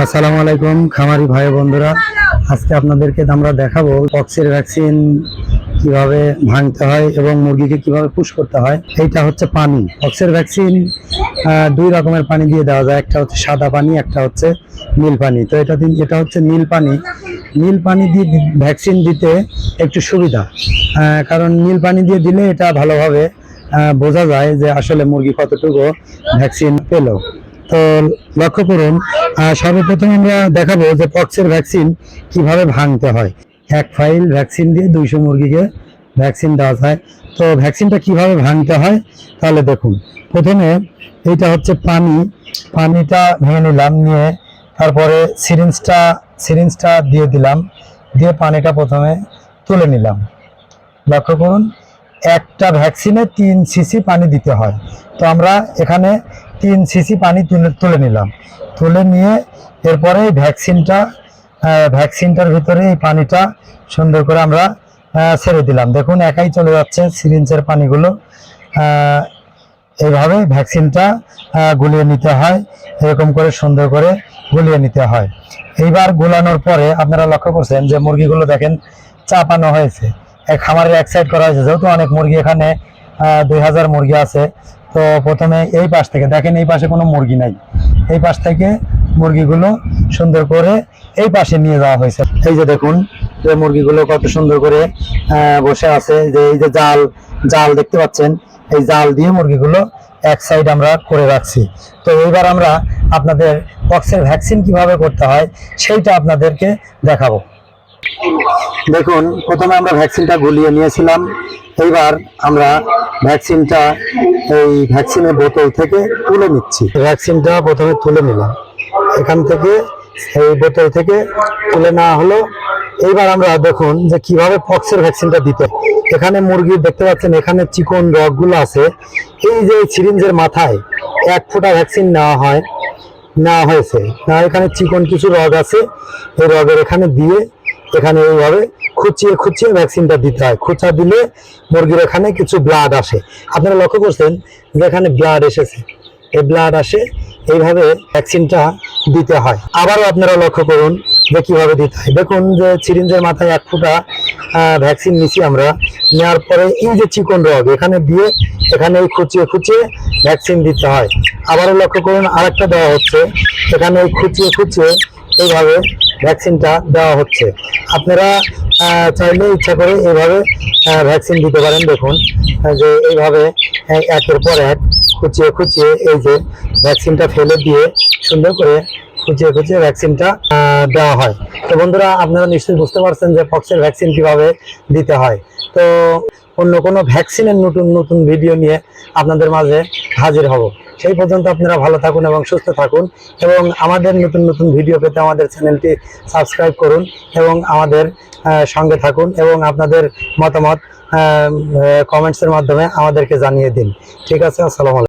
আসসালামু আলাইকুম খামারি ভাই বন্ধুরা, আজকে আপনাদেরকে আমরা দেখাবো পক্সের ভ্যাকসিন কিভাবে ভাঙতে হয় এবং মুরগিকে কিভাবে পুশ করতে হয়। এইটা হচ্ছে পানি। পক্সের ভ্যাকসিন দুই রকমের পানি দিয়ে দেওয়া যায়, একটা হচ্ছে সাদা পানি, একটা হচ্ছে নীল পানি। তো এটা হচ্ছে নীল পানি। নীল পানি দিয়ে ভ্যাকসিন দিতে একটু সুবিধা, কারণ নীল পানি দিয়ে দিলে এটা ভালোভাবে বোঝা যায় যে আসলে মুরগি কতটুকু ভ্যাকসিন পেল। তো লক্ষ্য করুন, সর্বপ্রথম আমরা দেখাবো যে পক্সের ভ্যাকসিন কিভাবে ভাঙতে হয়। এক ফাইল ভ্যাকসিন দিয়ে 200 মুরগিকে ভ্যাকসিন দেওয়া যায়। তো ভ্যাকসিনটা কিভাবে ভাঙতে হয় তাহলে দেখুন। প্রথমে এইটা হচ্ছে পানি, পানিটা ভেঙে নিলাম, নিয়ে তারপরে সিরিঞ্জটা দিয়ে দিলাম, দিয়ে পানিটা প্রথমে তুলে নিলাম। লক্ষ্য করুন, একটা ভ্যাকসিনে 3 সিসি পানি দিতে হয়। তো আমরা এখানে 3 সিসি পানি তুলে নিলাম। তুলে নিয়ে এরপরে ভ্যাকসিনটার ভিতরে এই পানিটা সুন্দর করে আমরা ছেড়ে দিলাম। দেখুন একাই চলে যাচ্ছে সিরিঞ্জের পানিগুলো। এইভাবে ভ্যাকসিনটা গুলিয়ে নিতে হয়, এরকম করে সুন্দর করে গুলিয়ে নিতে হয়। এইবার গোলানোর পরে আপনারা লক্ষ্য করছেন যে মুরগিগুলো দেখেন চাপানো হয়েছে, খামারের এক সাইড করা হয়েছে। যেহেতু অনেক মুরগি, এখানে 2000 মুরগি আছে। তো প্রথমে এই পাশ থেকে দেখেন, এই পাশে কোনো মুরগি নাই, এই পাশ থেকে মুরগিগুলো সুন্দর করে এই পাশে নিয়ে যাওয়া হয়েছে। এই যে দেখুন যে মুরগিগুলো কত সুন্দর করে বসে আছে, যে এই যে জাল দেখতে পাচ্ছেন, এই জাল দিয়ে মুরগিগুলো এক সাইড আমরা করে রাখছি। তো এইবার আমরা আপনাদের পক্সের ভ্যাকসিন কিভাবে করতে হয় সেইটা আপনাদেরকে দেখাবো। দেখুন প্রথমে আমরা ভ্যাকসিনটা গুলিয়ে নিয়েছিলাম। এইবার আমরা ভ্যাকসিনটা এই ভ্যাকসিনের বোতল থেকে তুলে নিচ্ছি। ভ্যাকসিনটা প্রথমে তুলে নিলাম, এখান থেকে এই বোতল থেকে তুলে নেওয়া হলো। এইবার আমরা দেখুন যে কিভাবে পক্সের ভ্যাকসিনটা দিতে। এখানে মুরগি দেখতে পাচ্ছেন, এখানে চিকন রগগুলো আছে। এই যে সিরিঞ্জের মাথায় 1 ফোঁটা ভ্যাকসিন নেওয়া হয়েছে, এখানে চিকন কিছু রগ আছে। এই রগের এখানে দিয়ে এখানে এইভাবে খুঁচিয়ে ভ্যাকসিনটা দিতে হয়। খোঁচা দিলে মুরগির এখানে কিছু ব্লাড আসে। আপনারা লক্ষ্য করছেন যে এখানে ব্লাড এসেছে, এই ব্লাড আসে, এইভাবে ভ্যাকসিনটা দিতে হয়। আবারও আপনারা লক্ষ্য করুন যে কিভাবে দিতে হয়। দেখুন যে সিরিঞ্জের মাথায় 1 ফোঁটা ভ্যাকসিন নিছি আমরা, নেওয়ার পরে এই যে চিকন রগ এখানে দিয়ে এখানে এই খুঁচিয়ে ভ্যাকসিন দিতে হয়। আবারও লক্ষ্য করুন, আরেকটা দেওয়া হচ্ছে, এখানে এই খুঁচিয়ে এইভাবে ভ্যাকসিনটা দেওয়া হচ্ছে। আপনারা চাইলে ইচ্ছা করে এইভাবে ভ্যাকসিন দিতে পারেন। দেখুন যে এইভাবে একের পর এক খুঁচিয়ে এই যে ভ্যাকসিনটা ফেলে দিয়ে সুন্দর করে খুঁচিয়ে ভ্যাকসিনটা দেওয়া হয়। তো বন্ধুরা, আপনারা নিশ্চয়ই বুঝতে পারছেন যে পক্সের ভ্যাকসিন কিভাবে দিতে হয়। তো অন্য কোনো ভ্যাকসিনের নতুন ভিডিও নিয়ে আপনাদের মাঝে হাজির হব। সেই পর্যন্ত আপনারা ভালো থাকুন এবং সুস্থ থাকুন, এবং আমাদের নতুন ভিডিও পেতে আমাদের চ্যানেলটি সাবস্ক্রাইব করুন এবং আমাদের সঙ্গে থাকুন, এবং আপনাদের মতামত কমেন্টসের মাধ্যমে আমাদেরকে জানিয়ে দিন। ঠিক আছে, আসসালামু আলাইকুম।